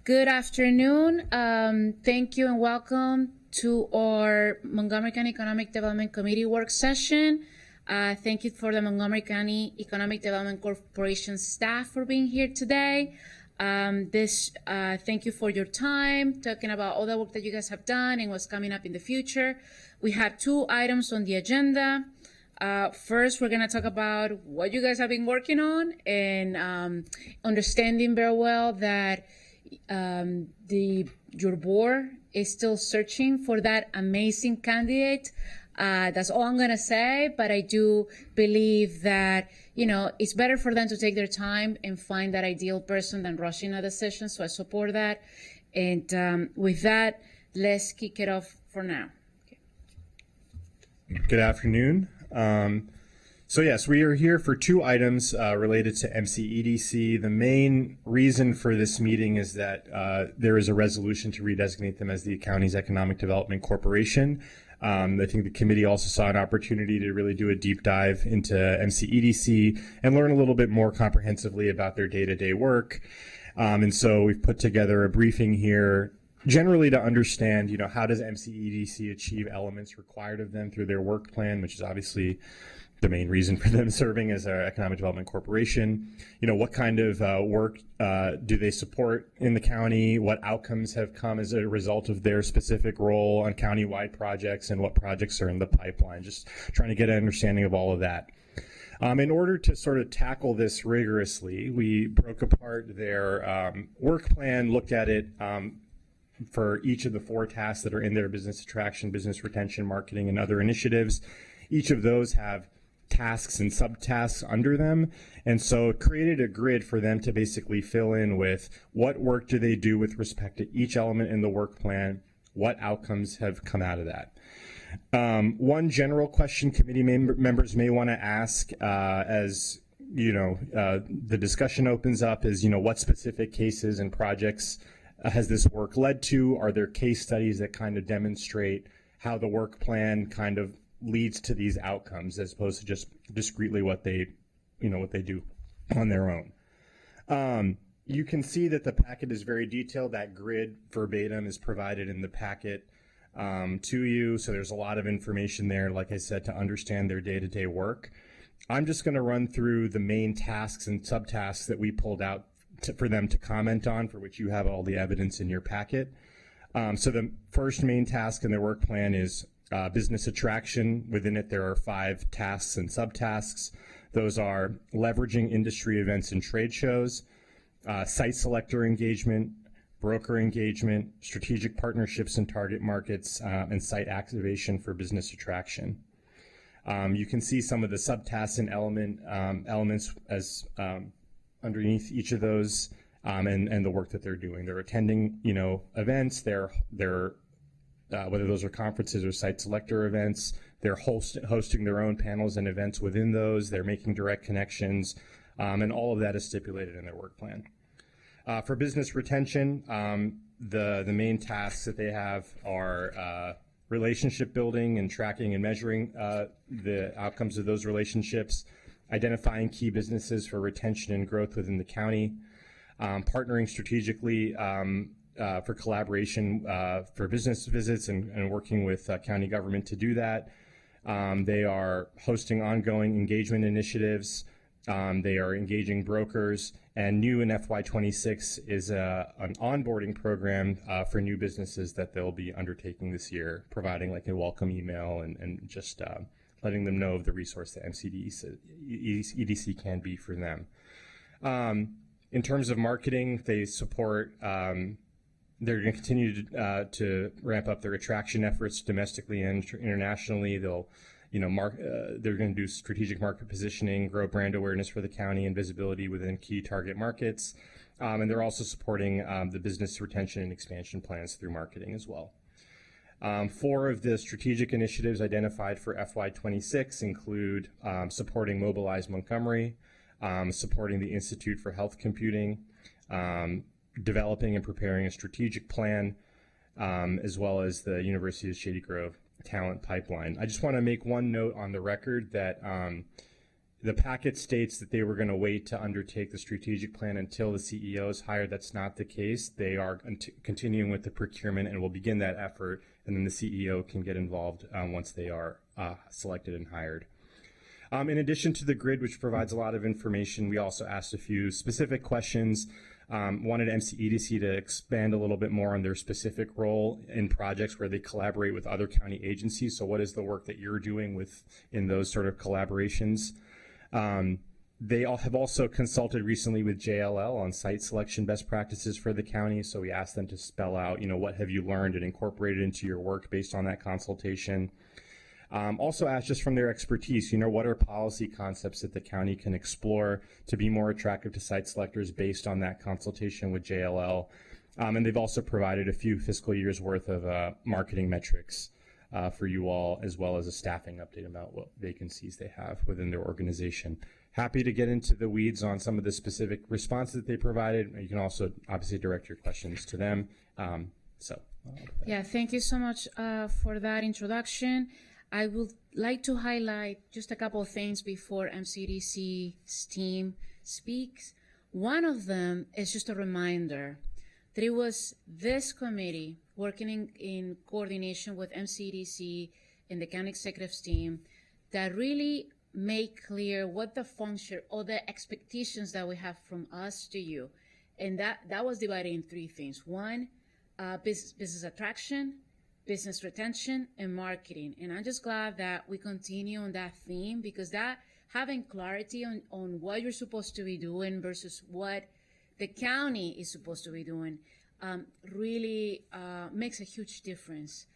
Good afternoon. Thank you and welcome to our Montgomery County Economic Development Committee work session. Thank you for the Montgomery County Economic Development Corporation staff for being here today. Thank you for your time, talking about all the work that you guys have done and what's coming up in the future. We have 2 items on the agenda. First, we're going to talk about what you guys have been working on and understanding very well that your board is still searching for that amazing candidate. That's all I'm going to say, but I do believe that, it's better for them to take their time and find that ideal person than rushing a decision. So I support that. And with that, let's kick it off for now. Okay. Good afternoon. So yes, we are here for 2 items related to MCEDC. The main reason for this meeting is that there is a resolution to redesignate them as the county's Economic Development Corporation. I think the committee also saw an opportunity to really do a deep dive into MCEDC and learn a little bit more comprehensively about their day-to-day work. And so we've put together a briefing here generally to understand, how does MCEDC achieve elements required of them through their work plan, which is obviously the main reason for them serving as our Economic Development Corporation. What kind of work do they support in the county? What outcomes have come as a result of their specific role on county-wide projects, and what projects are in the pipeline? Just trying to get an understanding of all of that. In order to sort of tackle this rigorously, we broke apart their work plan, looked at it for each of the 4 tasks that are in their business attraction, business retention, marketing, and other initiatives. Each of those have tasks and subtasks under them, and so it created a grid for them to basically fill in with what work do they do with respect to each element in the work plan, what outcomes have come out of that. One general question committee members may want to ask as the discussion opens up is, what specific cases and projects has this work led to? Are there case studies that kind of demonstrate how the work plan kind of leads to these outcomes, as opposed to just discretely what they do on their own? You can see that the packet is very detailed. That grid verbatim is provided in the packet to you. So there's a lot of information there, like I said, to understand their day-to-day work. I'm just going to run through the main tasks and subtasks that we pulled out for them to comment on, for which you have all the evidence in your packet. So the first main task in their work plan is business attraction. Within it, there are 5 tasks and subtasks. Those are leveraging industry events and trade shows, site selector engagement, broker engagement, strategic partnerships in target markets, and site activation for business attraction. You can see some of the subtasks and elements as underneath each of those, and the work that they're doing. They're attending, events. They're whether those are conferences or site selector events, they're hosting their own panels and events within those. They're making direct connections, and all of that is stipulated in their work plan. For business retention, the main tasks that they have are relationship building and tracking and measuring the outcomes of those relationships, identifying key businesses for retention and growth within the county, partnering strategically for collaboration for business visits and working with county government to do that. They are hosting ongoing engagement initiatives. They are engaging brokers, and new in FY26 is an onboarding program for new businesses that they'll be undertaking this year, providing like a welcome email and just letting them know of the resource that MCEDC can be for them. In terms of marketing, they support they're going to continue to ramp up their attraction efforts domestically and internationally. They'll, they're going to do strategic market positioning, grow brand awareness for the county and visibility within key target markets. And they're also supporting the business retention and expansion plans through marketing as well. 4 of the strategic initiatives identified for FY26 include supporting Mobilize Montgomery, supporting the Institute for Health Computing, developing and preparing a strategic plan, as well as the University of Shady Grove talent pipeline. I just want to make one note on the record that the packet states that they were going to wait to undertake the strategic plan until the CEO is hired. That's not the case. They are continuing with the procurement and will begin that effort, and then the CEO can get involved once they are selected and hired. In addition to the grid, which provides a lot of information, we also asked a few specific questions. Wanted MCEDC to expand a little bit more on their specific role in projects where they collaborate with other county agencies. So what is the work that you're doing in those sort of collaborations? They all have also consulted recently with JLL on site selection best practices for the county. So we asked them to spell out, what have you learned and incorporated into your work based on that consultation. Also asked just from their expertise, what are policy concepts that the county can explore to be more attractive to site selectors based on that consultation with JLL. And they've also provided a few fiscal years worth of marketing metrics for you all, as well as a staffing update about what vacancies they have within their organization. Happy to get into the weeds on some of the specific responses that they provided. You can also obviously direct your questions to them. Yeah, thank you so much for that introduction. I would like to highlight just a couple of things before MCDC's team speaks. One of them is just a reminder that it was this committee working in coordination with MCDC and the county executives team that really made clear what the function or the expectations that we have from us to you. And that was divided in three things. One, business attraction, business retention, and marketing. And I'm just glad that we continue on that theme, because that having clarity on what you're supposed to be doing versus what the county is supposed to be doing really makes a huge difference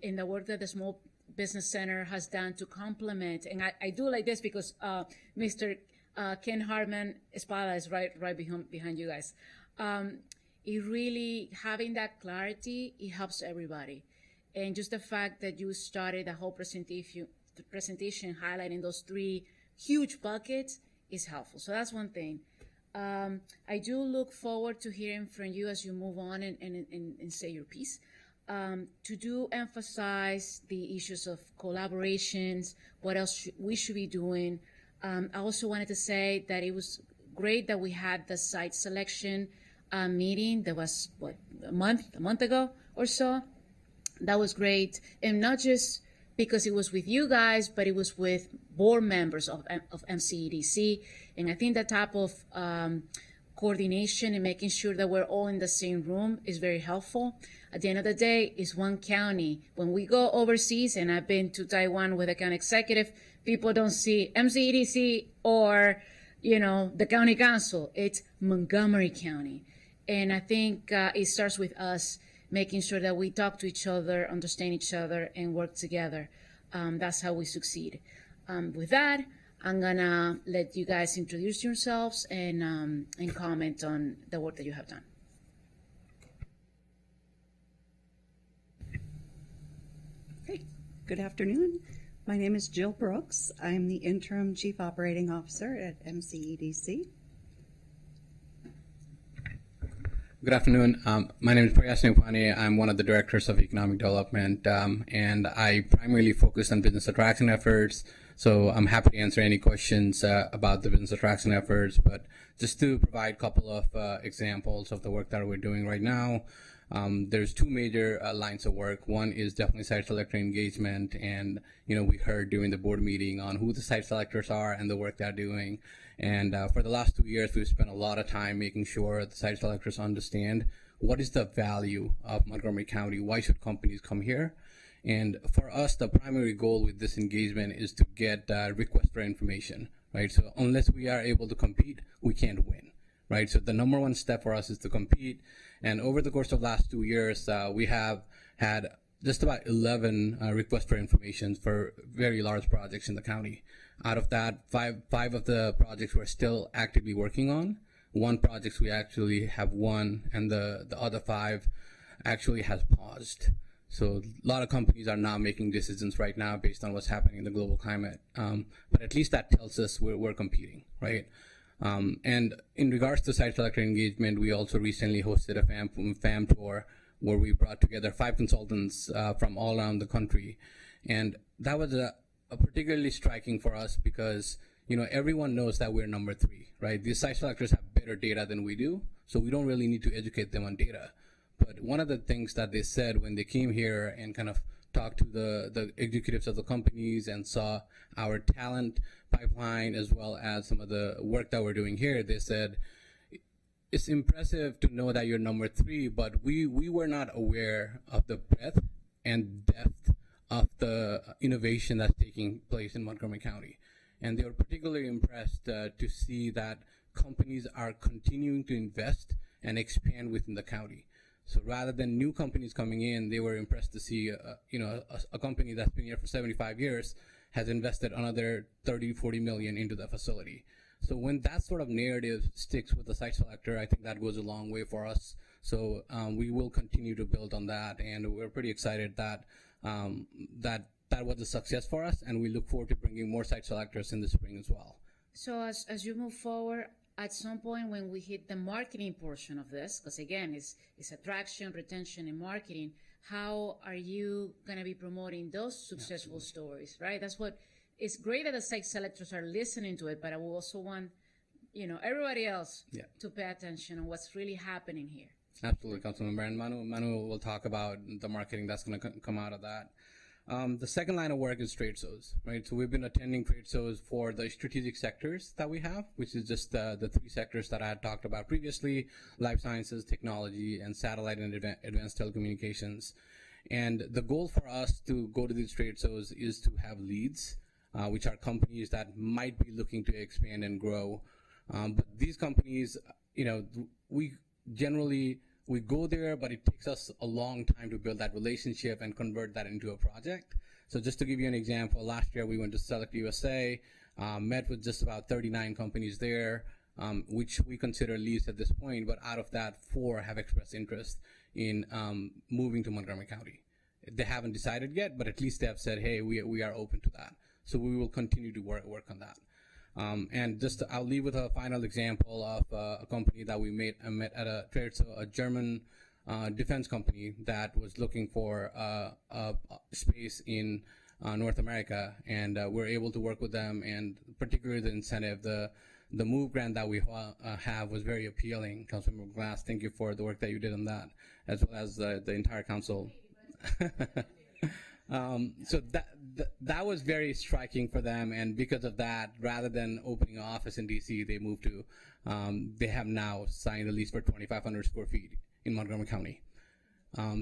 in the work that the Small Business Center has done to complement. And I do like this because Mr. Ken Hartman Espada is right behind you guys. It really, having that clarity, it helps everybody. And just the fact that you started the whole presentation highlighting those three huge buckets is helpful. So that's one thing. I do look forward to hearing from you as you move on and say your piece. To do emphasize the issues of collaborations, what else we should be doing. I also wanted to say that it was great that we had the site selection meeting that was a month ago or so. That was great, and not just because it was with you guys, but it was with board members of MCEDC. And I think that type of coordination and making sure that we're all in the same room is very helpful. At the end of the day, it's one county. When we go overseas, and I've been to Taiwan with a county executive, people don't see MCEDC or the county council. It's Montgomery County. And I think it starts with us making sure that we talk to each other, understand each other, and work together. That's how we succeed. With that, I'm gonna let you guys introduce yourselves and comment on the work that you have done. Hey, good afternoon. My name is Jill Brooks. I'm the Interim Chief Operating Officer at MCEDC. Good afternoon. My name is Prayas Nupani. I'm one of the directors of economic development, and I primarily focus on business attraction efforts. So I'm happy to answer any questions about the business attraction efforts. But just to provide a couple of examples of the work that we're doing right now, there's two major lines of work. One is definitely site selector engagement, and we heard during the board meeting on who the site selectors are and the work they're doing. And for the last 2 years, we've spent a lot of time making sure the site selectors understand what is the value of Montgomery County, why should companies come here. And for us, the primary goal with this engagement is to get requests for information, right? So unless we are able to compete, we can't win, right? So the number one step for us is to compete. And over the course of the last 2 years, we have had just about 11 requests for information for very large projects in the county. Out of that, five of the projects we're still actively working on. One project we actually have won, and the other 5 actually has paused. So a lot of companies are now making decisions right now based on what's happening in the global climate. But at least that tells us we're competing, right? And in regards to site selector engagement, we also recently hosted a FAM tour where we brought together 5 consultants from all around the country. And that was a particularly striking for us because, everyone knows that we're number 3, right? These site selectors have better data than we do, so we don't really need to educate them on data. But one of the things that they said when they came here and kind of talked to the executives of the companies and saw our talent pipeline as well as some of the work that we're doing here, they said, it's impressive to know that you're number 3, but we were not aware of the breadth and depth of the innovation that's taking place in Montgomery County. And they were particularly impressed to see that companies are continuing to invest and expand within the county. So rather than new companies coming in, they were impressed to see, a company that's been here for 75 years has invested another 30, 40 million into the facility. So when that sort of narrative sticks with the site selector, I think that goes a long way for us. So we will continue to build on that, and we're pretty excited that that was a success for us, and we look forward to bringing more site selectors in the spring as well. So as you move forward, at some point when we hit the marketing portion of this, because again, it's attraction, retention, and marketing, how are you going to be promoting those successful stories, right? That's what, it's great that the site selectors are listening to it, but I will also want, everybody else to pay attention on what's really happening here. Absolutely, Councilmember. And Manu will talk about the marketing that's going to come out of that. The second line of work is trade shows, right? So we've been attending trade shows for the strategic sectors that we have, which is just the 3 sectors that I had talked about previously: life sciences, technology, and satellite and advanced telecommunications. And the goal for us to go to these trade shows is to have leads, which are companies that might be looking to expand and grow. But these companies, we generally go there, but it takes us a long time to build that relationship and convert that into a project. So just to give you an example, last year we went to Select USA, met with just about 39 companies there, which we consider leads at this point, but out of that, 4 have expressed interest in moving to Montgomery County. They haven't decided yet, but at least they have said, hey, we are open to that. So we will continue to work on that. And I'll leave with a final example of a company that we met at a trade show, a German defense company that was looking for a space in North America, and we're able to work with them, and particularly the incentive, the MOVE grant that we have was very appealing. Councilmember Glass, thank you for the work that you did on that, as well as the entire council. So that was very striking for them, and because of that, rather than opening an office in DC, they moved to, they have now signed a lease for 2,500 square feet in Montgomery County.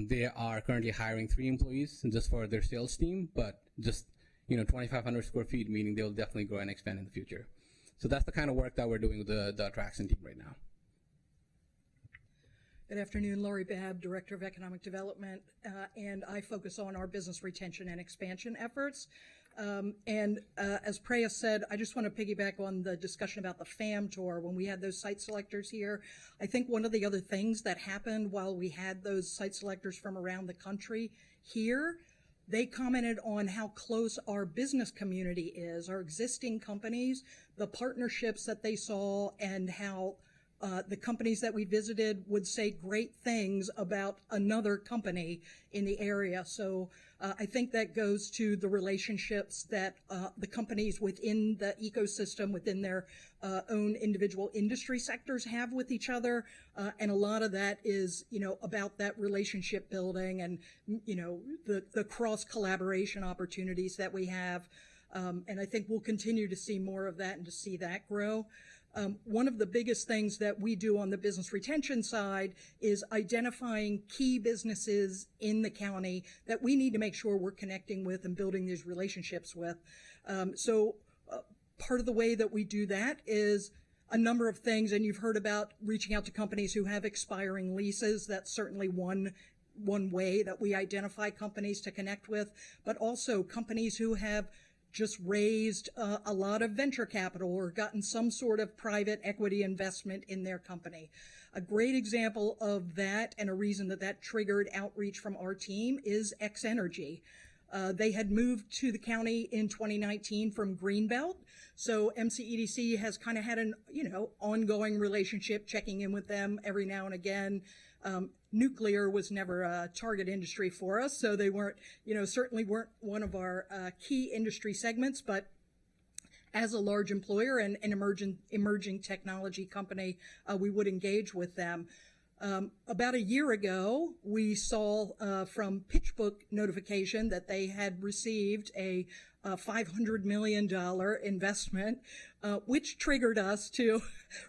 They are currently hiring 3 employees just for their sales team, but just, 2,500 square feet, meaning they'll definitely grow and expand in the future. So that's the kind of work that we're doing with the attraction team right now. Good afternoon, Lori Babb, Director of Economic Development, and I focus on our business retention and expansion efforts. As Preya said, I just want to piggyback on the discussion about the FAM tour when we had those site selectors here. I think one of the other things that happened while we had those site selectors from around the country here, they commented on how close our business community is, our existing companies, the partnerships that they saw, and how the companies that we visited would say great things about another company in the area. So I think that goes to the relationships that the companies within the ecosystem, within their own individual industry sectors have with each other. And a lot of that is, about that relationship building and, the cross collaboration opportunities that we have. And I think we'll continue to see more of that and to see that grow. One of the biggest things that we do on the business retention side is identifying key businesses in the county that we need to make sure we're connecting with and building these relationships with. Part of the way that we do that is a number of things, and you've heard about reaching out to companies who have expiring leases. That's certainly one way that we identify companies to connect with, but also companies who have just raised a lot of venture capital or gotten some sort of private equity investment in their company. A great example of that, and a reason that triggered outreach from our team, is X Energy. They had moved to the county in 2019 from Greenbelt. So MCEDC has kind of had an, ongoing relationship, checking in with them every now and again. Nuclear was never a target industry for us, so they weren't, certainly weren't one of our key industry segments, but as a large employer and an emerging technology company, we would engage with them. About a year ago, we saw from PitchBook notification that they had received a $500 million investment, which triggered us to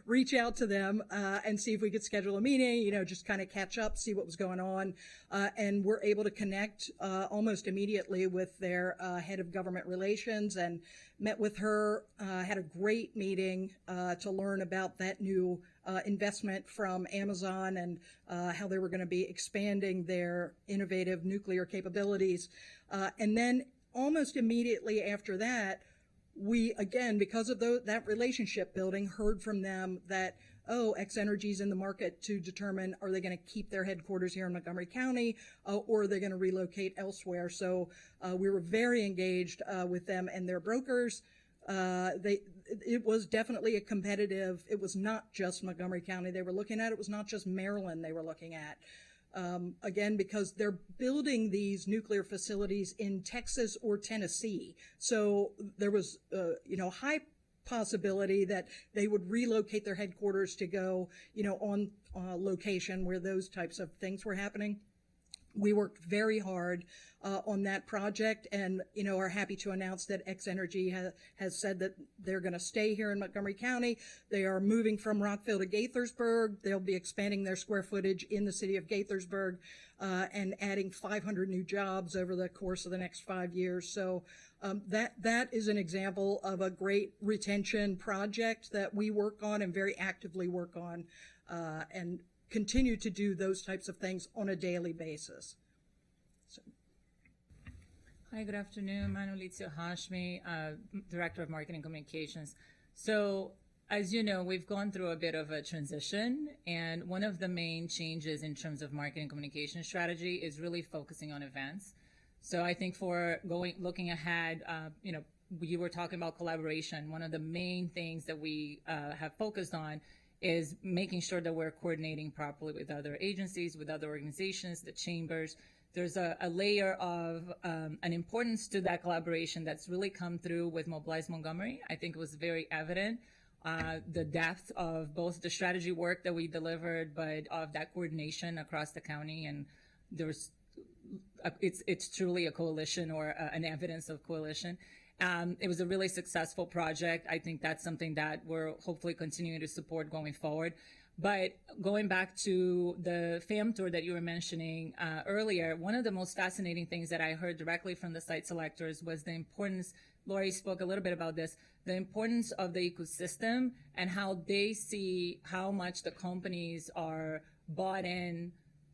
reach out to them and see if we could schedule a meeting, just kind of catch up, see what was going on. And we're able to connect almost immediately with their head of government relations and met with her, had a great meeting to learn about that new investment from Amazon and how they were going to be expanding their innovative nuclear capabilities. And then almost immediately after that, we, again, because of that relationship building, heard from them that, X-Energy's in the market to determine are they going to keep their headquarters here in Montgomery County or are they going to relocate elsewhere. So we were very engaged with them and their brokers. It was definitely a competitive, it was not just Montgomery County they were looking at, it was not just Maryland they were looking at. Again, because they're building these nuclear facilities in Texas or Tennessee. So there was, high possibility that they would relocate their headquarters to go, on location where those types of things were happening. We worked very hard on that project and, are happy to announce that X-Energy has said that they're going to stay here in Montgomery County. They are moving from Rockville to Gaithersburg. They'll be expanding their square footage in the city of Gaithersburg and adding 500 new jobs over the course of the next 5 years. So that is an example of a great retention project that we work on and very actively work on and continue to do those types of things on a daily basis. So. Hi, good afternoon. Manolizio Hashmi, Director of Marketing Communications. So, as you know, we've gone through a bit of a transition, and one of the main changes in terms of marketing communication strategy is really focusing on events. So I think for looking ahead, we were talking about collaboration. One of the main things that we have focused on is making sure that we're coordinating properly with other agencies, with other organizations, the chambers. There's a layer of an importance to that collaboration that's really come through with Mobilize Montgomery. I think it was very evident, the depth of both the strategy work that we delivered, but of that coordination across the county. And it's truly a coalition or an evidence of coalition. It was a really successful project. I think that's something that we're hopefully continuing to support going forward. But going back to the FAM tour that you were mentioning earlier, one of the most fascinating things that I heard directly from the site selectors was the importance, Lori spoke a little bit about this, the importance of the ecosystem and how they see how much the companies are bought in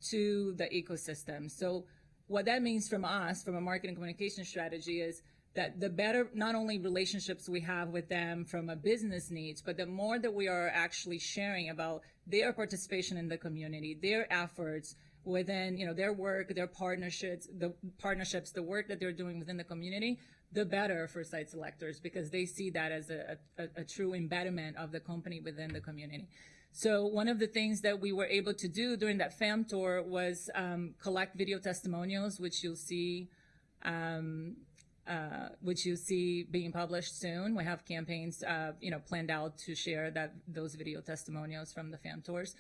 to the ecosystem. So what that means from us, from a marketing communication strategy, is that the better, not only relationships we have with them from a business needs, but the more that we are actually sharing about their participation in the community, their efforts within, their work, their partnerships, the work that they're doing within the community, the better for site selectors, because they see that as a true embedment of the company within the community. So one of the things that we were able to do during that FAM tour was collect video testimonials, which you'll see being published soon. We have campaigns, planned out to share those video testimonials from the FAM tours.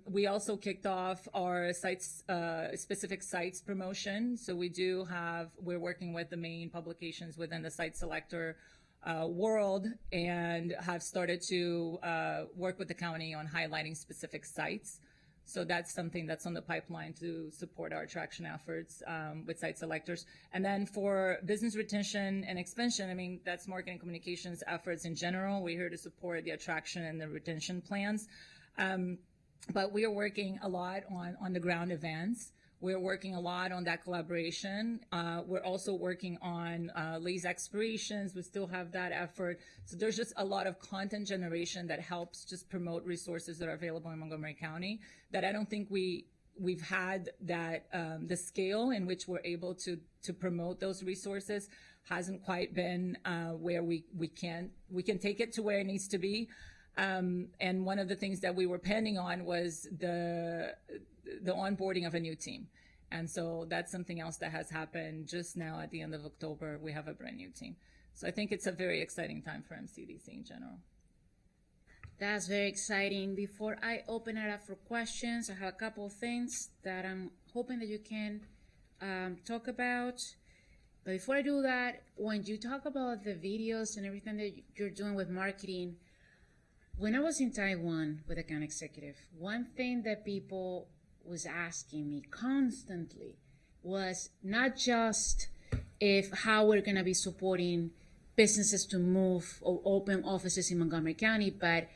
We also kicked off our specific sites promotion. So we're working with the main publications within the site selector world and have started to work with the county on highlighting specific sites. So that's something that's on the pipeline to support our attraction efforts with site selectors. And then for business retention and expansion, that's marketing communications efforts in general. We're here to support the attraction and the retention plans. But we are working a lot on the ground events. We're working a lot on that collaboration. We're also working on lease expirations. We still have that effort. So there's just a lot of content generation that helps just promote resources that are available in Montgomery County that I don't think we've had that the scale in which we're able to promote those resources hasn't quite been where we can take it to where it needs to be. And one of the things that we were pending on was the onboarding of a new team. And so that's something else that has happened just now at the end of October. We have a brand new team. So I think it's a very exciting time for MCDC in general. That's very exciting. Before I open it up for questions, I have a couple of things that I'm hoping that you can talk about. But before I do that, when you talk about the videos and everything that you're doing with marketing, when I was in Taiwan with account executive, one thing that people was asking me constantly was not just how we're going to be supporting businesses to move or open offices in Montgomery County, but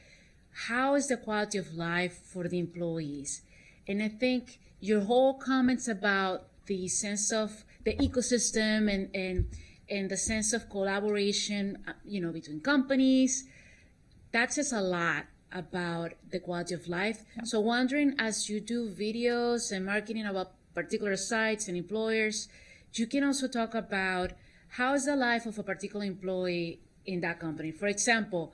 how is the quality of life for the employees? And I think your whole comments about the sense of the ecosystem and the sense of collaboration, between companies, that says a lot about the quality of life. Yeah. So wondering, as you do videos and marketing about particular sites and employers, you can also talk about how is the life of a particular employee in that company. For example,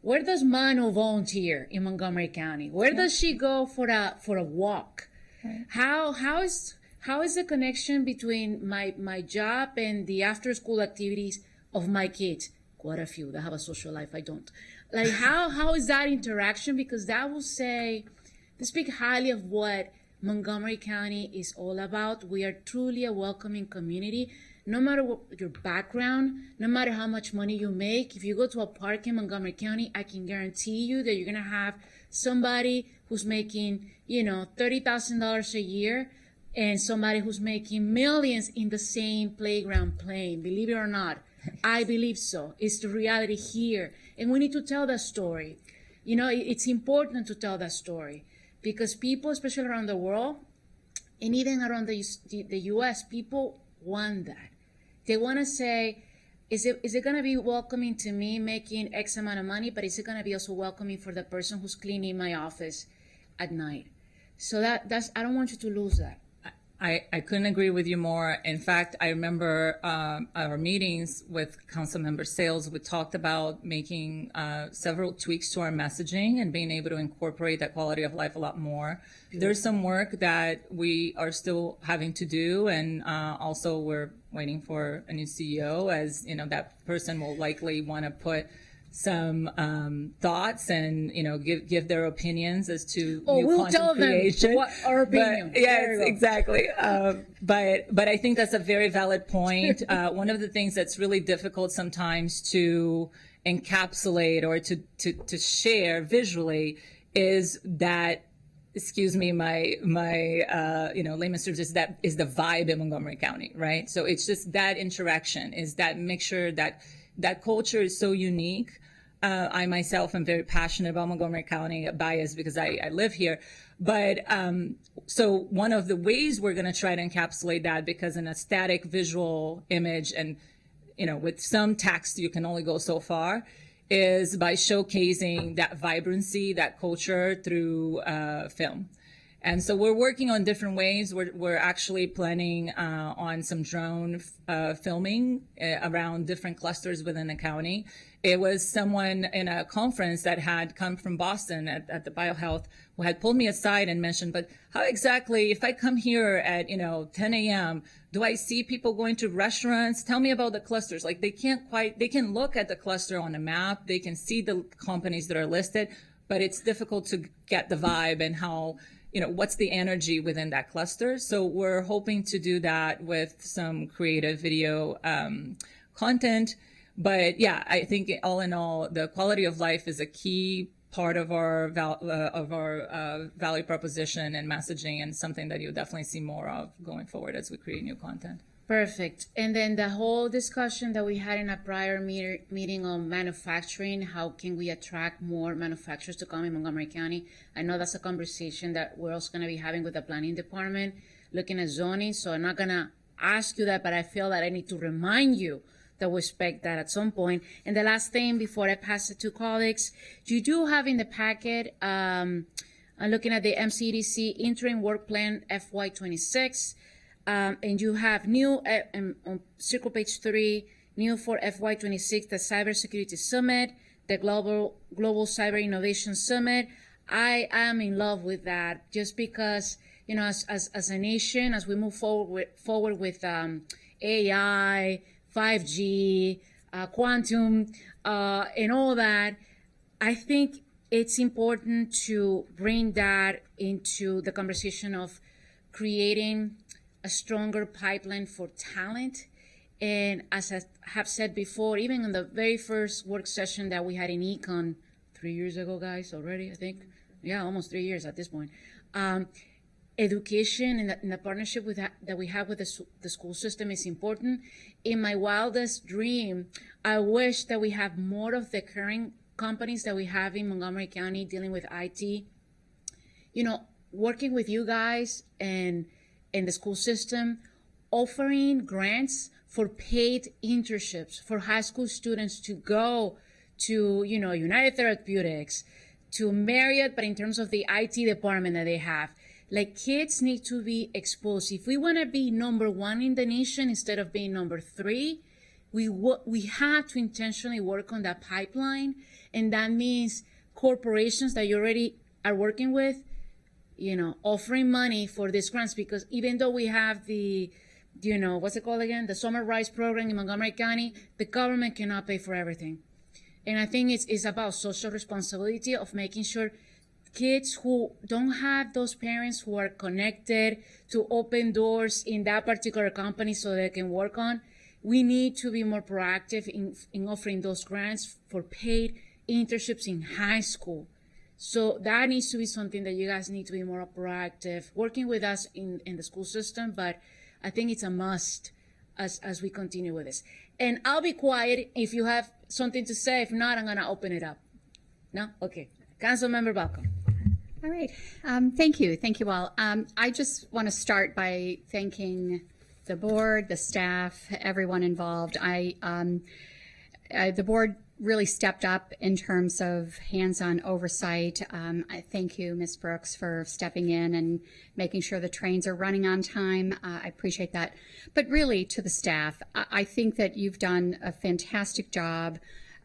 where does Manu volunteer in Montgomery County? Where does she go for a walk? Right. How is the connection between my job and the after school activities of my kids? Quite a few that have a social life. I don't. Like how is that interaction? Because that will speak highly of what Montgomery County is all about. We are truly a welcoming community. No matter what your background, no matter how much money you make, if you go to a park in Montgomery County, I can guarantee you that you're going to have somebody who's making, $30,000 a year and somebody who's making millions in the same playground playing. Believe it or not, I believe so. It's the reality here. And we need to tell that story. It's important to tell that story because people, especially around the world, and even around the U.S., people want that. They want to say, is it going to be welcoming to me making X amount of money, but is it going to be also welcoming for the person who's cleaning my office at night? So that's I don't want you to lose that. I couldn't agree with you more. In fact, I remember our meetings with Councilmember Sales, we talked about making several tweaks to our messaging and being able to incorporate that quality of life a lot more. Beautiful. There's some work that we are still having to do, and also we're waiting for a new CEO, as that person will likely want to put some thoughts and give their opinions as to new we'll content tell creation. them what our opinion. Yes, exactly. But I think that's a very valid point. One of the things that's really difficult sometimes to encapsulate or to share visually is that, excuse me, my layman's terms, is the vibe in Montgomery County, right? So it's just that interaction, is that mixture, that culture is so unique. I myself am very passionate about Montgomery County, biased because I live here. But so one of the ways we're going to try to encapsulate that, because in a static visual image and, with some text, you can only go so far, is by showcasing that vibrancy, that culture through film. And so we're working on different ways. We're actually planning on some drone filming around different clusters within the county. It was someone in a conference that had come from Boston at the BioHealth who had pulled me aside and mentioned, but how exactly, if I come here at 10 a.m., do I see people going to restaurants? Tell me about the clusters. Like they can look at the cluster on a map. They can see the companies that are listed, but it's difficult to get the vibe and how, what's the energy within that cluster. So we're hoping to do that with some creative video content. But yeah, I think all in all, the quality of life is a key part of our value proposition and messaging, and something that you'll definitely see more of going forward as we create new content. Perfect. And then the whole discussion that we had in a prior meeting on manufacturing, how can we attract more manufacturers to come in Montgomery County? I know that's a conversation that we're also going to be having with the planning department, looking at zoning. So I'm not going to ask you that, but I feel that I need to remind you that we expect that at some point. And the last thing before I pass it to colleagues, you do have in the packet, I'm looking at the MCDC interim work plan FY26, and you have new on circle page 3, new for FY26, the Cybersecurity Summit, the Global Cyber Innovation Summit. I am in love with that, just because, as a nation, as we move forward with AI, 5G, quantum, and all that, I think it's important to bring that into the conversation of creating a stronger pipeline for talent. And as I have said before, even in the very first work session that we had in ECON 3 years ago, guys, already, I think. Yeah, almost 3 years at this point. Education and the partnership with that we have with the school system is important. In my wildest dream, I wish that we have more of the current companies that we have in Montgomery County dealing with IT, working with you guys and the school system, offering grants for paid internships for high school students to go to, United Therapeutics, to Marriott, but in terms of the IT department that they have. Like, kids need to be exposed. If we want to be number one in the nation instead of being number 3, we have to intentionally work on that pipeline. And that means corporations that you already are working with, offering money for these grants, because even though we have the, what's it called again? The Summer Rise program in Montgomery County, the government cannot pay for everything. And I think it's about social responsibility of making sure kids who don't have those parents who are connected to open doors in that particular company so they can work on, we need to be more proactive in offering those grants for paid internships in high school. So that needs to be something that you guys need to be more proactive, working with us in the school system, but I think it's a must as we continue with this. And I'll be quiet if you have something to say. If not, I'm going to open it up. No? Okay. Councilmember Balcom. All right. Thank you. Thank you all. I just want to start by thanking the board, the staff, everyone involved. The board really stepped up in terms of hands-on oversight. I thank you, Ms. Brooks, for stepping in and making sure the trains are running on time. I appreciate that. But really, to the staff, I think that you've done a fantastic job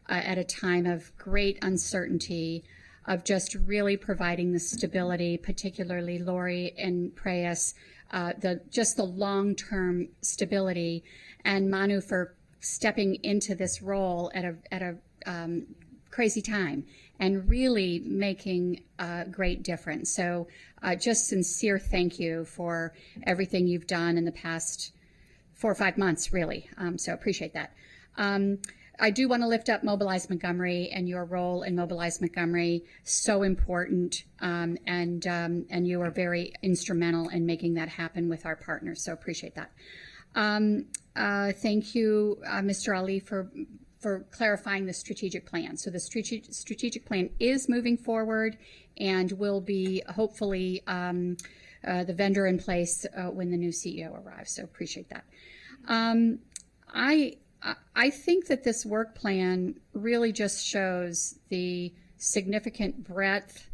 at a time of great uncertainty, of just really providing the stability, particularly Lori and Preyas, the long-term stability, and Manu for stepping into this role at a crazy time and really making a great difference. So just sincere thank you for everything you've done in the past 4 or 5 months, really. So appreciate that. I do want to lift up Mobilize Montgomery and your role in Mobilize Montgomery. So important, and you are very instrumental in making that happen with our partners. So appreciate that. Thank you, Mr. Ali, for clarifying the strategic plan. So the strategic plan is moving forward and will be hopefully the vendor in place when the new CEO arrives. So appreciate that. I think that this work plan really just shows the significant breadth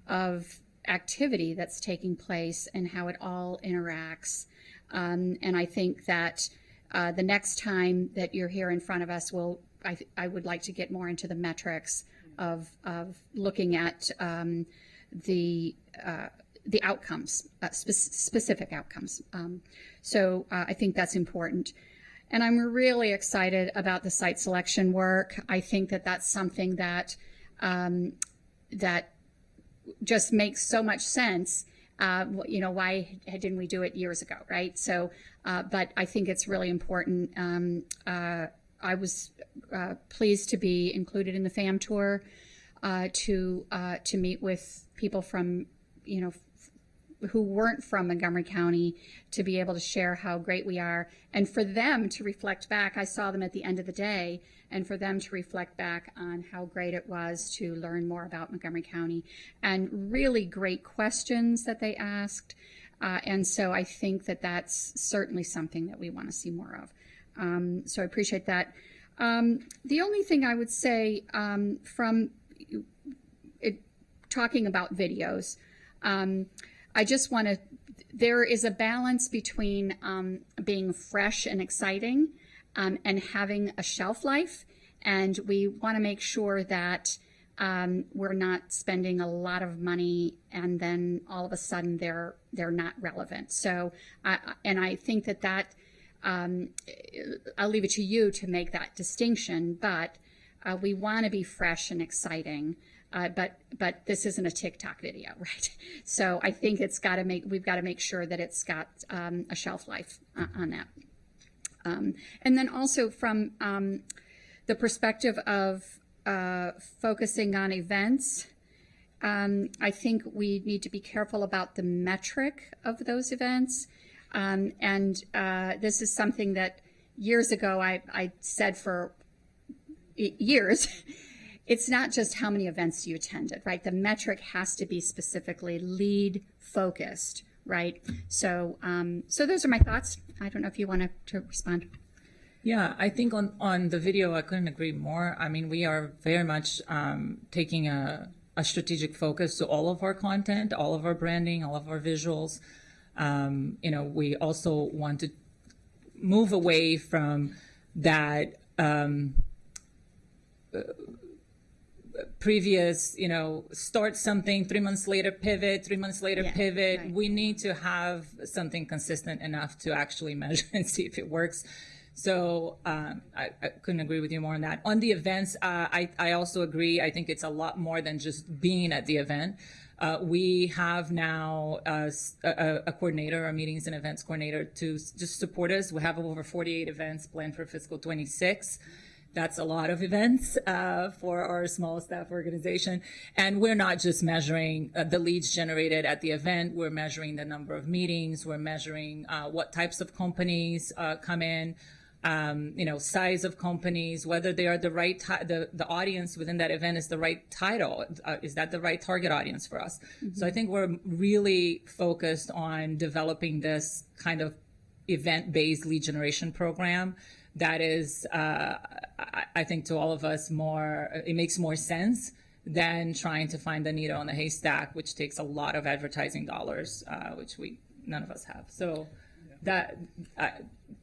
of activity that's taking place and how it all interacts. And I think that the next time that you're here in front of us, I would like to get more into the metrics of looking at the outcomes, specific outcomes. So I think that's important. And I'm really excited about the site selection work. I think that that's something that that just makes so much sense. Why didn't we do it years ago, right? So, but I think it's really important. I was pleased to be included in the FAM tour to meet with people from, who weren't from Montgomery County, to be able to share how great we are, and for them to reflect back. I saw them at the end of the day, and for them to reflect back on how great it was to learn more about Montgomery County, and really great questions that they asked. And so I think that that's certainly something that we want to see more of. So I appreciate that. The only thing I would say from talking about videos, I just want to, there is a balance between being fresh and exciting and having a shelf life. And we want to make sure that we're not spending a lot of money and then all of a sudden they're not relevant. So, and I think that I'll leave it to you to make that distinction, but we want to be fresh and exciting. But this isn't a TikTok video, right? So I think we've got to make sure that it's got a shelf life on that. And then also from the perspective of focusing on events, I think we need to be careful about the metric of those events. And this is something that years ago I said for years. It's not just how many events you attended, right? The metric has to be specifically lead focused, right? So those are my thoughts. I don't know if you want to respond. Yeah, I think on the video, I couldn't agree more. I mean, we are very much taking a strategic focus to all of our content, all of our branding, all of our visuals. We also want to move away from that previous, start something, 3 months later pivot, 3 months later pivot. Right. We need to have something consistent enough to actually measure and see if it works. So I couldn't agree with you more on that. On the events, I also agree. I think it's a lot more than just being at the event. We have now a coordinator, a meetings and events coordinator, to just support us. We have over 48 events planned for fiscal 26. That's a lot of events for our small staff organization. And we're not just measuring the leads generated at the event. We're measuring the number of meetings. We're measuring what types of companies come in, size of companies, whether they are the right, the audience within that event is the right title. Is that the right target audience for us? Mm-hmm. So I think we're really focused on developing this kind of event-based lead generation program that is, I think to all of us it makes more sense than trying to find the needle in the haystack, which takes a lot of advertising dollars, which none of us have. So that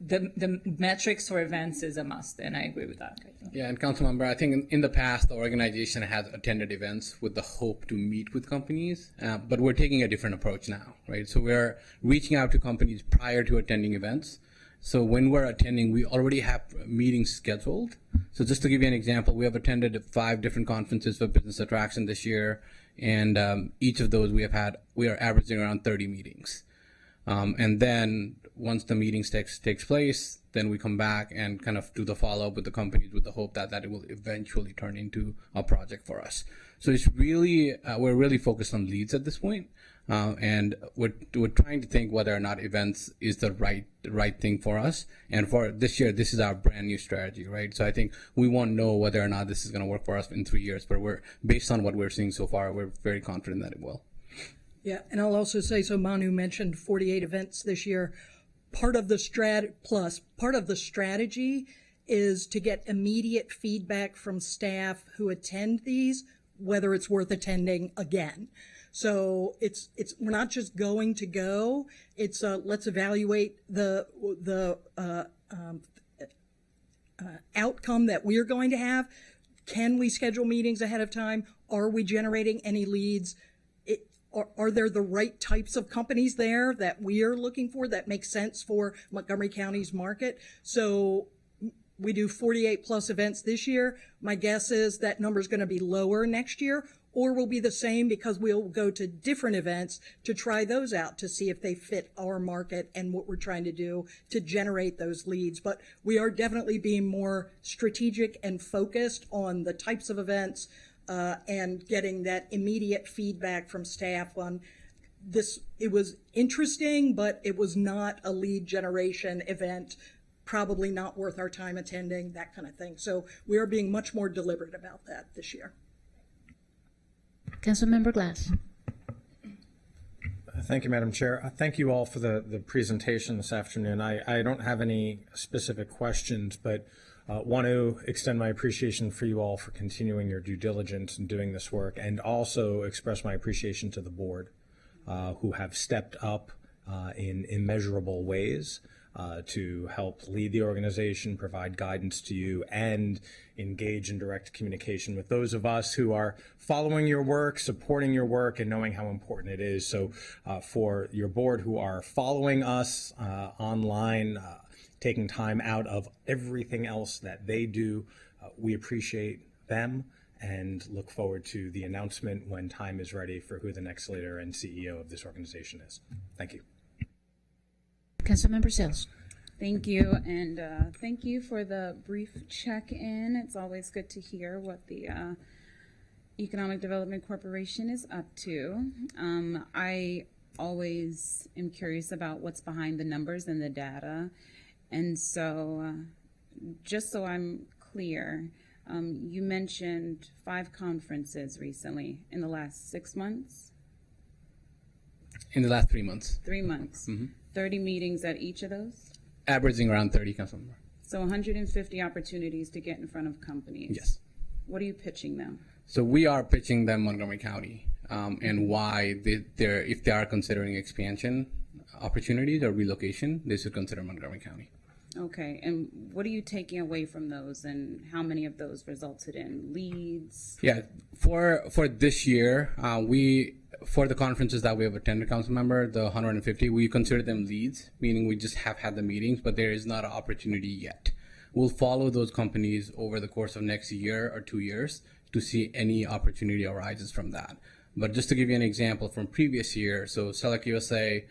the metrics for events is a must, and I agree with that. Yeah, and Councilmember, I think in the past, the organization has attended events with the hope to meet with companies, but we're taking a different approach now, right? So we're reaching out to companies prior to attending events. So when we're attending, we already have meetings scheduled. So just to give you an example, we have attended 5 different conferences for business attraction this year, and each of those we are averaging around 30 meetings. And then once the meetings takes place, then we come back and kind of do the follow-up with the companies with the hope that it will eventually turn into a project for us. So it's really, we're really focused on leads at this point. And we're trying to think whether or not events is the right thing for us. And for this year, this is our brand new strategy, right? So I think we won't know whether or not this is going to work for us in 3 years, but based on what we're seeing so far, we're very confident that it will. Yeah, and I'll also say, so Manu mentioned 48 events this year. Part of the strategy is to get immediate feedback from staff who attend these, whether it's worth attending again. So we're not just going to go. It's let's evaluate the outcome that we're going to have. Can we schedule meetings ahead of time? Are we generating any leads? Are there the right types of companies there that we are looking for that make sense for Montgomery County's market? So we do 48 plus events this year. My guess is that number is going to be lower next year, or will be the same because we'll go to different events to try those out to see if they fit our market and what we're trying to do to generate those leads. But we are definitely being more strategic and focused on the types of events and getting that immediate feedback from staff on this. It was interesting, but it was not a lead generation event, probably not worth our time attending, that kind of thing. So we are being much more deliberate about that this year. Councilmember Glass. Thank you, Madam Chair. Thank you all for the presentation this afternoon. I don't have any specific questions, but want to extend my appreciation for you all for continuing your due diligence in doing this work, and also express my appreciation to the board who have stepped up in immeasurable ways to help lead the organization, provide guidance to you, and engage in direct communication with those of us who are following your work, supporting your work, and knowing how important it is. So for your board who are following us online, taking time out of everything else that they do. We appreciate them and look forward to the announcement when time is ready for who the next leader and CEO of this organization is. Thank you. Councilmember Sales. Thank you, and thank you for the brief check-in. It's always good to hear what the Economic Development Corporation is up to. I always am curious about what's behind the numbers and the data, and so just so I'm clear, you mentioned 5 conferences recently in the last 6 months? In the last 3 months. 3 months. 30 meetings at each of those? Averaging around 30, Councilmember. So 150 opportunities to get in front of companies. Yes. What are you pitching them? So we are pitching them Montgomery County and why if they are considering expansion opportunities or relocation, they should consider Montgomery County. Okay, and what are you taking away from those, and how many of those resulted in leads? Yeah, for this year, for the conferences that we have attended, Councilmember, the 150, we consider them leads, meaning we just have had the meetings, but there is not an opportunity yet. We'll follow those companies over the course of next year or 2 years to see any opportunity arises from that. But just to give you an example from previous year, so Select USA,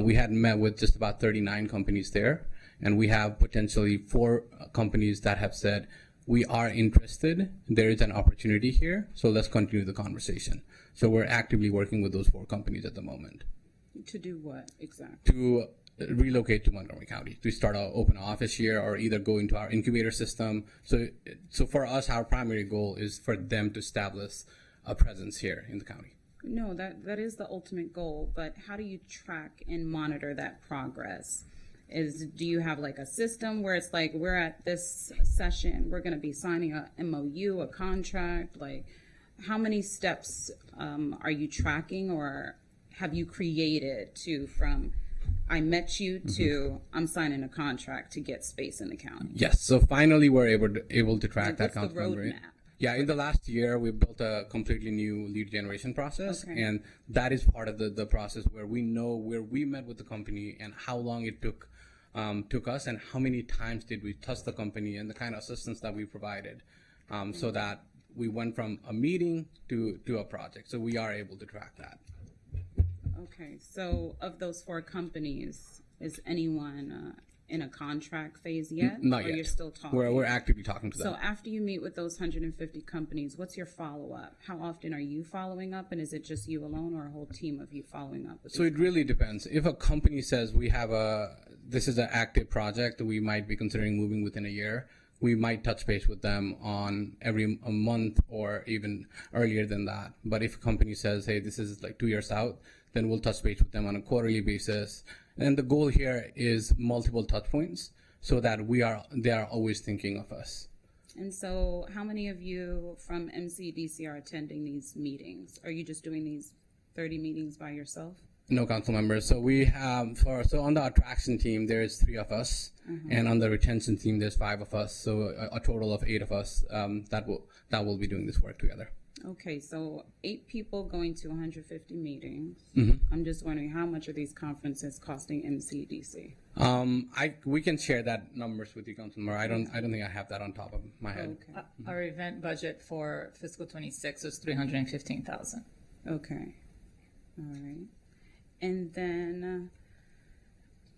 we had met with just about 39 companies there. And we have potentially 4 companies that have said, we are interested, there is an opportunity here, so let's continue the conversation. So we're actively working with those 4 companies at the moment. To do what exactly? To relocate to Montgomery County, to start an open office here or either go into our incubator system. So for us, our primary goal is for them to establish a presence here in the county. No, that is the ultimate goal, but how do you track and monitor that progress? Do you have like a system where it's like, we're at this session, we're going to be signing a MOU, a contract? Like, how many steps are you tracking, or have you created from I met you to I'm signing a contract to get space in the county? Yes. So finally, we're able to track that. What's the roadmap? Yeah, in the last year, we built a completely new lead generation process, and that is part of the process where we know where we met with the company and how long it took us and how many times did we touch the company and the kind of assistance that we provided, so that we went from a meeting to a project. So we are able to track that. Okay, so of those 4 companies, is anyone in a contract phase yet? Not or yet. You're still talking? We're actively talking to them. So after you meet with those 150 companies, what's your follow-up? How often are you following up, and is it just you alone or a whole team of you following up? So it really depends. If a company says this is an active project, we might be considering moving within a year, we might touch base with them on a month or even earlier than that. But if a company says, hey, this is like 2 years out, then we'll touch base with them on a quarterly basis. And the goal here is multiple touch points so that they are always thinking of us. And so how many of you from MCDC are attending these meetings? Are you just doing these 30 meetings by yourself? No, council members. So we have, on the attraction team, there's 3 of us. And on the retention team, there's 5 of us. So a total of 8 of us that will be doing this work together. Okay, so 8 people going to 150 meetings. Mm-hmm. I'm just wondering, how much are these conferences costing MCDC? We can share that numbers with you, Councilmember. I don't think I have that on top of my head. Okay. Our event budget for fiscal 26 is $315,000. Okay. All right. And then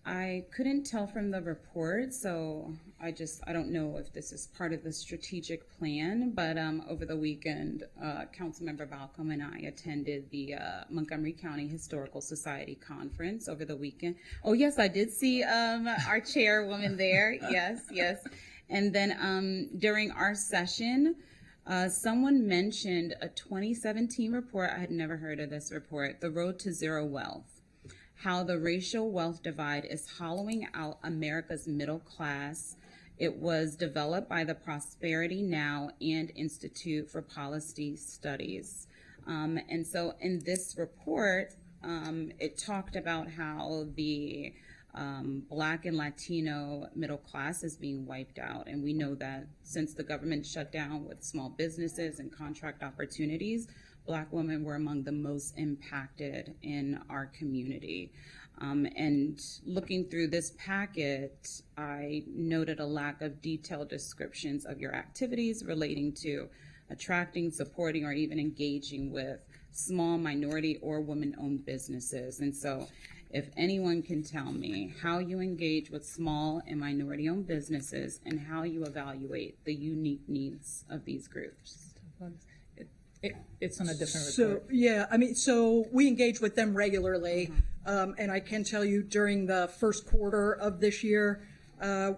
I couldn't tell from the report, so I don't know if this is part of the strategic plan, but over the weekend, Councilmember Balcom and I attended the Montgomery County Historical Society conference over the weekend. Oh, yes, I did see our chairwoman there. Yes. And then during our session, someone mentioned a 2017 report. I had never heard of this report, The Road to Zero Wealth. How the racial wealth divide is hollowing out America's middle class. It was developed by the Prosperity Now and Institute for Policy Studies. And so in this report, it talked about how the Black and Latino middle class is being wiped out. And we know that since the government shut down with small businesses and contract opportunities, Black women were among the most impacted in our community. And looking through this packet, I noted a lack of detailed descriptions of your activities relating to attracting, supporting, or even engaging with small minority or women-owned businesses. And so if anyone can tell me how you engage with small and minority-owned businesses and how you evaluate the unique needs of these groups. It's on a different So, report. yeah, I mean, so we engage with them regularly. And I can tell you during the first quarter of this year,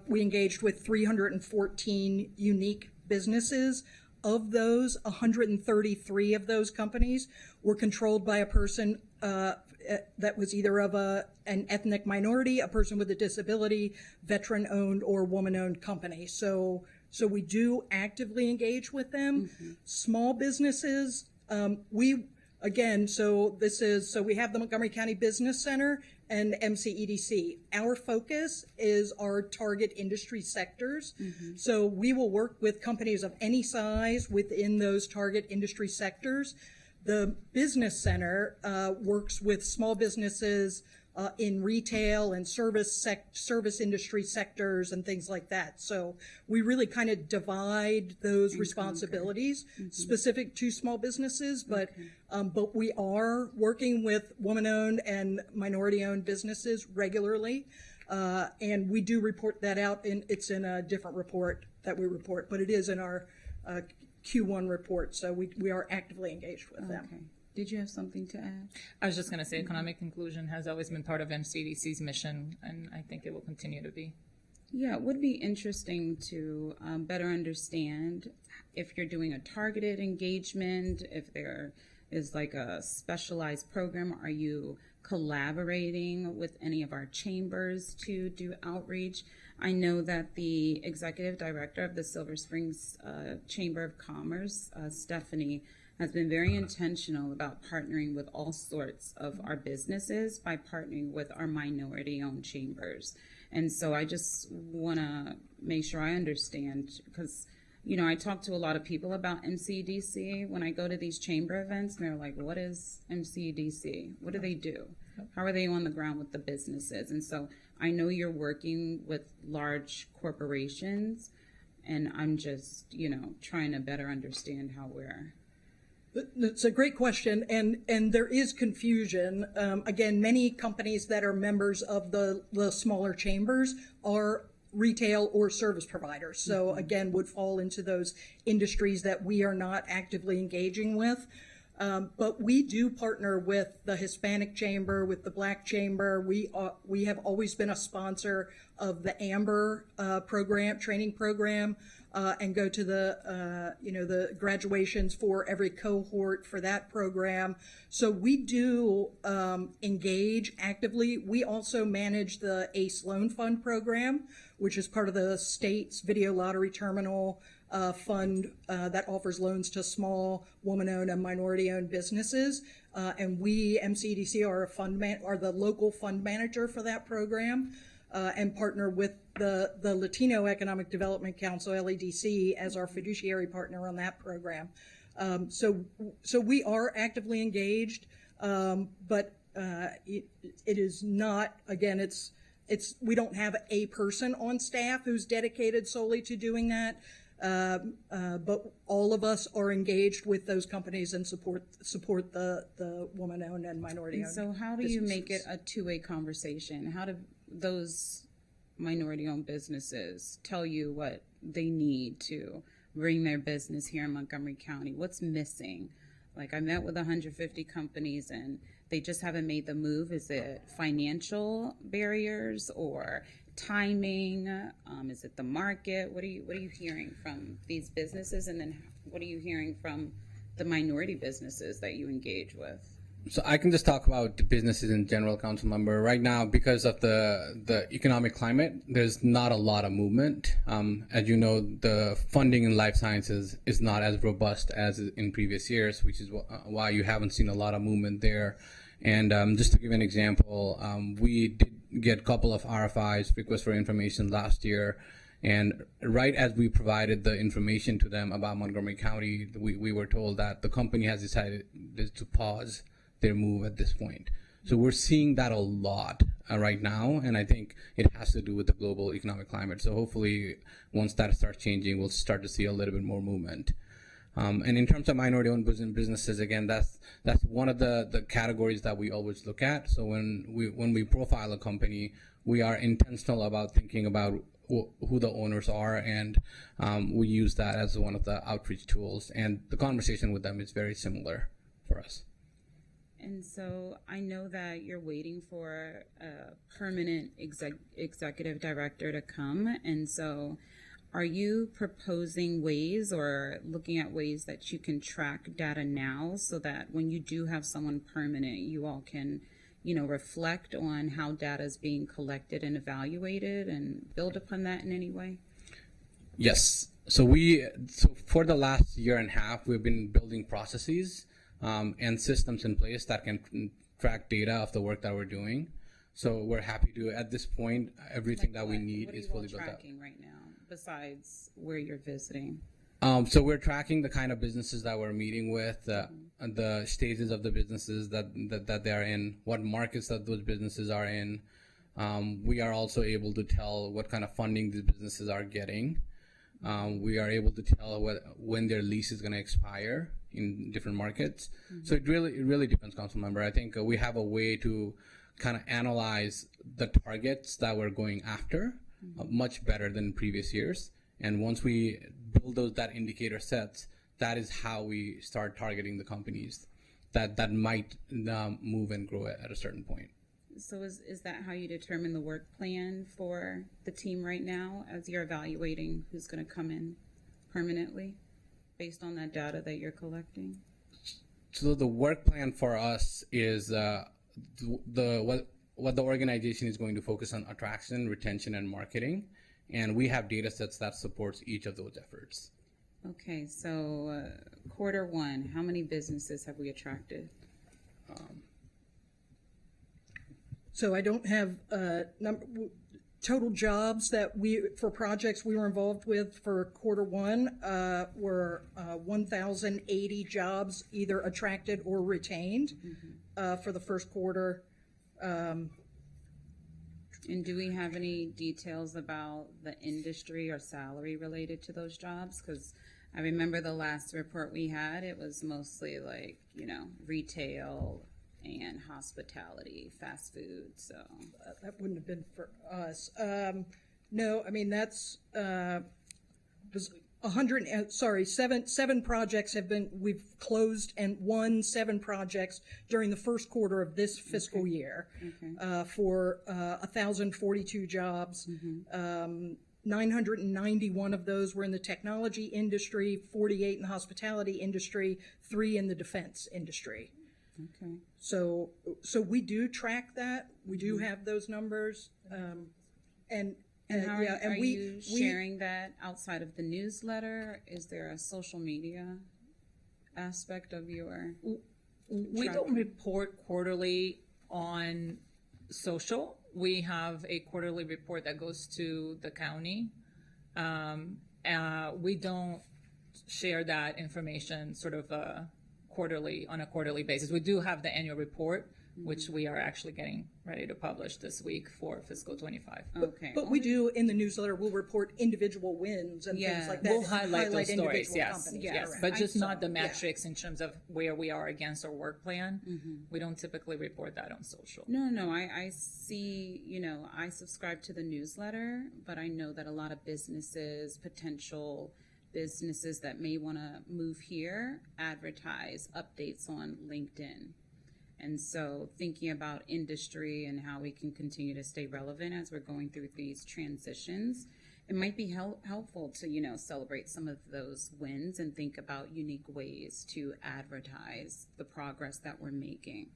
we engaged with 314 unique businesses. Of those, 133 of those companies were controlled by a person that was either of an ethnic minority, a person with a disability, veteran-owned, or woman-owned company. So we do actively engage with them. Small businesses, we have the Montgomery County Business Center and MCEDC. Our focus is our target industry sectors. So we will work with companies of any size within those target industry sectors. The Business Center works with small businesses in retail and service industry sectors and things like that. So we really kind of divide those responsibilities specific to small businesses, but we are working with woman-owned and minority-owned businesses regularly, and we do report that out. It's in a different report that we report, but it is in our Q1 report. So we are actively engaged with them. Did you have something to add? I was just going to say economic inclusion has always been part of MCDC's mission, and I think it will continue to be. Yeah, it would be interesting to better understand if you're doing a targeted engagement, if there is like a specialized program. Are you collaborating with any of our chambers to do outreach? I know that the executive director of the Silver Springs Chamber of Commerce, Stephanie, has been very intentional about partnering with all sorts of our businesses by partnering with our minority-owned chambers. And so I just want to make sure I understand, because, you know, I talk to a lot of people about MCDC when I go to these chamber events, and they're like, what is MCDC? What do they do? How are they on the ground with the businesses? And so I know you're working with large corporations, and I'm just, you know, trying to better understand how we're... It's a great question, and there is confusion. Again, many companies that are members of the smaller chambers are retail or service providers. So again, would fall into those industries that we are not actively engaging with. But we do partner with the Hispanic Chamber, with the Black Chamber. We have always been a sponsor of the AMBER training program, and go to the graduations for every cohort for that program. So we do engage actively. We also manage the ACE Loan Fund program, which is part of the state's video lottery terminal fund that offers loans to small woman-owned and minority-owned businesses. And we, MCDC, are the local fund manager for that program, and partner with the Latino Economic Development Council, LEDC, as our fiduciary partner on that program. So we are actively engaged, but it is not, again, it's we don't have a person on staff who's dedicated solely to doing that. But all of us are engaged with those companies and support the woman-owned and minority-owned. So how do you make it a two-way conversation? How do those minority-owned businesses tell you what they need to bring their business here in Montgomery County? What's missing? Like, I met with 150 companies and they just haven't made the move. Is it financial barriers or timing? Is it the market? What are you hearing from these businesses? And then what are you hearing from the minority businesses that you engage with? So I can just talk about the businesses in general, council member. Right now, because of the economic climate, there's not a lot of movement. As you know, the funding in life sciences is not as robust as in previous years, which is why you haven't seen a lot of movement there. And just to give an example, we did get a couple of RFIs, requests for information, last year. And right as we provided the information to them about Montgomery County, we were told that the company has decided to pause their move at this point. So we're seeing that a lot right now, and I think it has to do with the global economic climate. So hopefully, once that starts changing, we'll start to see a little bit more movement. And in terms of minority-owned businesses, again, that's one of the categories that we always look at. So when we profile a company, we are intentional about thinking about who the owners are, and we use that as one of the outreach tools. And the conversation with them is very similar for us. And so I know that you're waiting for a permanent executive director to come. And so are you proposing ways or looking at ways that you can track data now so that when you do have someone permanent, you all can, reflect on how data is being collected and evaluated and build upon that in any way? Yes. So for the last year and a half, we've been building processes and systems in place that can track data of the work that we're doing. So we're happy to, at this point, everything that we need is fully built up. What are you all tracking right now, besides where you're visiting? So we're tracking the kind of businesses that we're meeting with, the stages of the businesses that they're in, what markets that those businesses are in. We are also able to tell what kind of funding these businesses are getting. We are able to tell when their lease is going to expire in different markets. So it really depends, council member. I think we have a way to kind of analyze the targets that we're going after much better than previous years. And once we build that indicator sets, that is how we start targeting the companies that might move and grow at a certain point. So is that how you determine the work plan for the team right now as you're evaluating who's going to come in permanently based on that data that you're collecting? So the work plan for us is what the organization is going to focus on: attraction, retention, and marketing. And we have data sets that supports each of those efforts. Okay, so quarter one, how many businesses have we attracted? So I don't have total jobs that for projects we were involved with for quarter one were 1,080 jobs either attracted or retained for the first quarter. And do we have any details about the industry or salary related to those jobs? Because I remember the last report we had, it was mostly like, retail and hospitality, fast food. So that wouldn't have been for us. No, I mean, that's was 7 projects we've closed and won 7 projects during the first quarter of this fiscal year for 1,042 jobs. 991 of those were in the technology industry, 48 in the hospitality industry, 3 in the defense industry. Okay. So we do track that. We do have those numbers. And how are you sharing that outside of the newsletter? Is there a social media aspect of your? We don't report quarterly on social. We have a quarterly report that goes to the county. We don't share that information sort of on a quarterly basis. We do have the annual report, which we are actually getting ready to publish this week for fiscal 25. Okay. But we do, in the newsletter, we'll report individual wins and things like that. We'll highlight those stories, yes. Yes. But just not the metrics in terms of where we are against our work plan. We don't typically report that on social. No, I see, I subscribe to the newsletter, but I know that a lot of potential businesses that may want to move here, advertise updates on LinkedIn. And so thinking about industry and how we can continue to stay relevant as we're going through these transitions, it might be helpful to, celebrate some of those wins and think about unique ways to advertise the progress that we're making.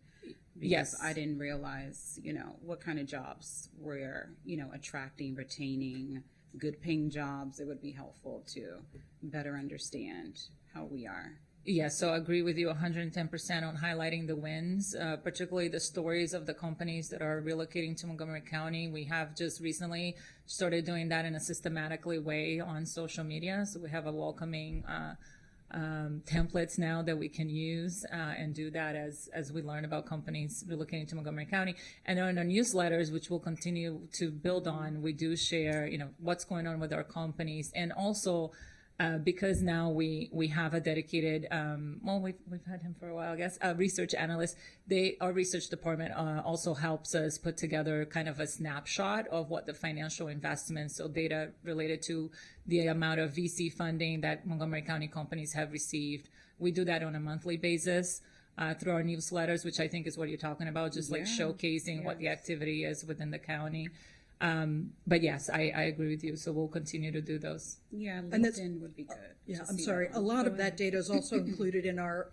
Because I didn't realize, what kind of jobs we're, attracting, retaining, good paying jobs. It would be helpful to better understand how we are. Yes, so I agree with you 110% on highlighting the wins, particularly the stories of the companies that are relocating to Montgomery County. We have just recently started doing that in a systematically way on social media. So we have a welcoming templates now that we can use and do that as we learn about companies relocating to Montgomery County. And on our newsletters, which we'll continue to build on, we do share, what's going on with our companies, and also because now we have a dedicated, we've had him for a while, I guess, a research analyst. Our research department also helps us put together kind of a snapshot of what the financial investments, so data related to the amount of VC funding that Montgomery County companies have received. We do that on a monthly basis through our newsletters, which I think is what you're talking about, just like showcasing what the activity is within the county. But yes, I agree with you. So we'll continue to do those. Yeah, And that's- LinkedIn would be good. Yeah, to I'm see sorry. that. A lot of that data is also included in our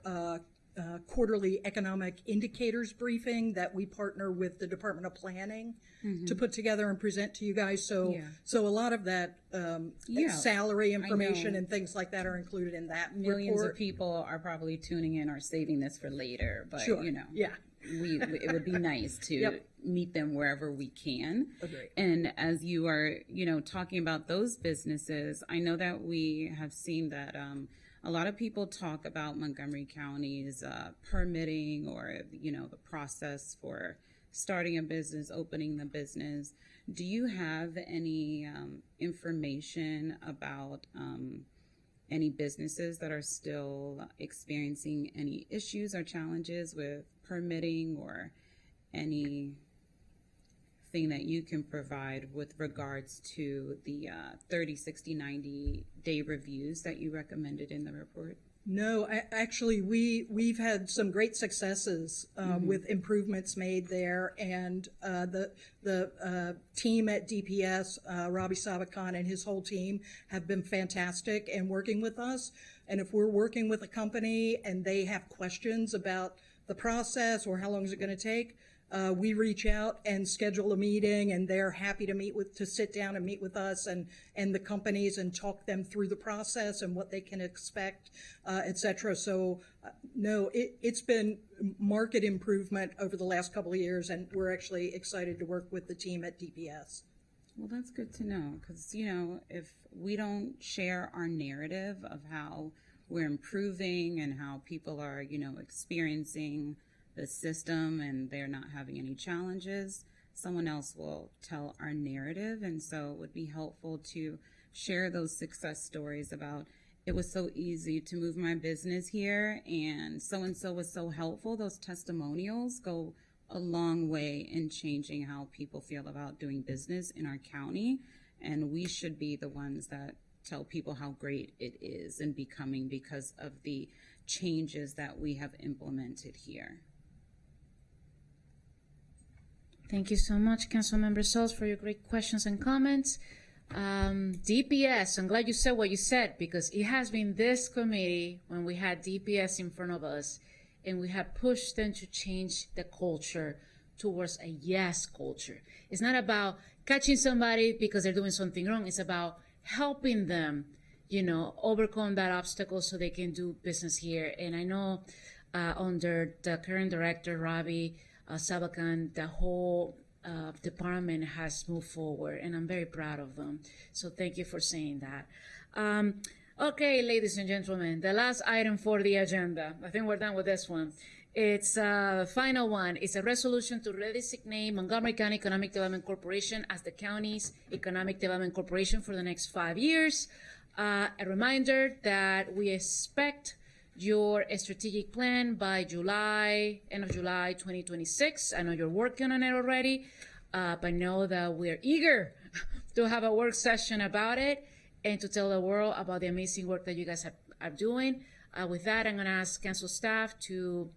quarterly economic indicators briefing that we partner with the Department of Planning to put together and present to you guys. So, Yeah. so a lot of that salary information know. and things like that are included in that Millions report. of people are probably tuning in or saving this for later, but Sure. it would be nice to Yep. meet them wherever we can. Agreed. And as you are, talking about those businesses, I know that we have seen that a lot of people talk about Montgomery County's permitting or, the process for starting a business, opening the business. Do you have any information about any businesses that are still experiencing any issues or challenges with permitting, or anything that you can provide with regards to the 30, 60, 90-day reviews that you recommended in the report? No, actually, we've had some great successes with improvements made there, and the team at DPS, Robbie Sabakan and his whole team, have been fantastic in working with us. And if we're working with a company and they have questions about the process or how long is it going to take, we reach out and schedule a meeting, and they're happy to sit down and meet with us and the companies and talk them through the process and what they can expect, et cetera. So, no, it's been market improvement over the last couple of years, and we're actually excited to work with the team at DPS. Well, that's good to know, because, if we don't share our narrative of how we're improving and how people are, experiencing the system and they're not having any challenges, someone else will tell our narrative. And so it would be helpful to share those success stories about, it was so easy to move my business here and so was so helpful. Those testimonials go a long way in changing how people feel about doing business in our county. And we should be the ones that tell people how great it is and becoming because of the changes that we have implemented here. Thank you so much, Councilmember Sauls, for your great questions and comments. DPS, I'm glad you said what you said, because it has been this committee when we had DPS in front of us and we had pushed them to change the culture towards a yes culture. It's not about catching somebody because they're doing something wrong. It's about helping them, overcome that obstacle so they can do business here. And I know under the current director, Robbie Sabakan, the whole department has moved forward, and I'm very proud of them. So thank you for saying that. Okay, ladies and gentlemen, the last item for the agenda. I think we're done with this one. It's the final one. It's a resolution to redesignate Montgomery County Economic Development Corporation as the county's economic development corporation for the next 5 years. A reminder that we expect your strategic plan by end of July 2026. I know you're working on it already, but know that we're eager to have a work session about it and to tell the world about the amazing work that you guys are doing. With that, I'm going to ask council staff to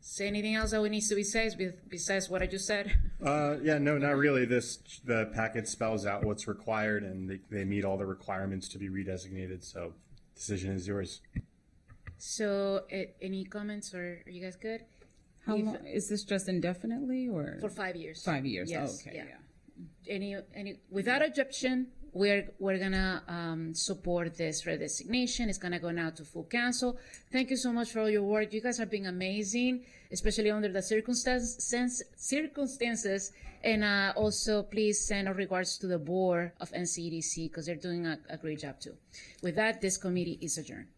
say anything else that needs to be said besides what I just said. Yeah, no, not really. The packet spells out what's required, and they meet all the requirements to be redesignated. So, decision is yours. So, any comments, or are you guys good? How long is this? Just indefinitely, or For 5 years. 5 years? Yes, Oh, okay, yeah. Any without objection, we're gonna support this redesignation. It's gonna go now to full council. Thank you so much for all your work. You guys have been amazing, especially under the circumstances. And also, please send our regards to the board of NCEDC because they're doing a great job too. With that, this committee is adjourned.